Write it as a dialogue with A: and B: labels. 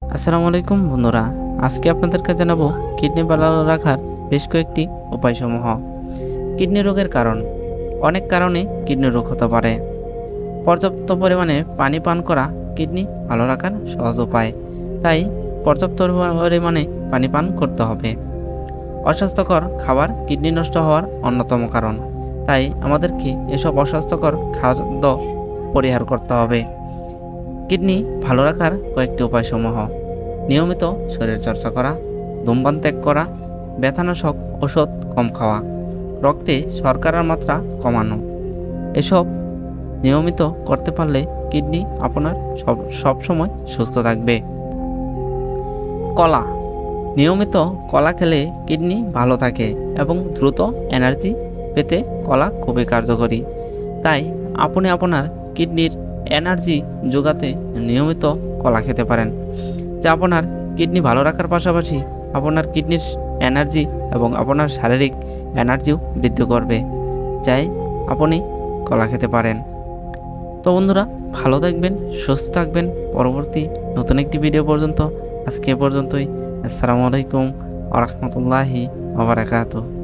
A: আসসালামু আলাইকুম বন্ধুরা, আজকে আপনাদেরকে জানাবো কিডনি ভালো রাখার বেশ কয়েকটি উপায়সমূহ। কিডনি রোগের কারণ। অনেক কারণে কিডনি রোগ হতে পারে। পর্যাপ্ত পরিমাণে পানি পান করা কিডনি ভালো রাখার সহজ উপায়, তাই পর্যাপ্ত পরিমাণে পানি পান করতে হবে। অস্বাস্থ্যকর খাবার কিডনি নষ্ট হওয়ার অন্যতম কারণ, তাই আমাদেরকে এসব অস্বাস্থ্যকর খাদ্য পরিহার করতে হবে। কিডনি ভালো রাখার কয়েকটি উপায়সমূহ: নিয়মিত শরীরচর্চা করা, ধূমপান ত্যাগ করা, ব্যথানাশক ওষুধ কম খাওয়া, রক্তে শর্করার মাত্রা কমানো। এসব নিয়মিত করতে পারলে কিডনি আপনার সবসময় সুস্থ থাকবে। কলা। নিয়মিত কলা খেলে কিডনি ভালো থাকে এবং দ্রুত এনার্জি পেতে কলা খুবই কার্যকরী। তাই আপনি আপনার কিডনির এনার্জি যোগাতে নিয়মিত কলা খেতে পারেন, যা আপনার কিডনি ভালো রাখার পাশাপাশি আপনার কিডনির এনার্জি এবং আপনার শারীরিক এনার্জিও বৃদ্ধি করবে। চাই আপনি কলা খেতে পারেন। তো বন্ধুরা, ভালো থাকবেন, সুস্থ থাকবেন। পরবর্তী নতুন একটি ভিডিও পর্যন্ত আজকে এ পর্যন্তই। আসসালামু আলাইকুম ওয়া রাহমাতুল্লাহি ওয়া বারাকাতুহু।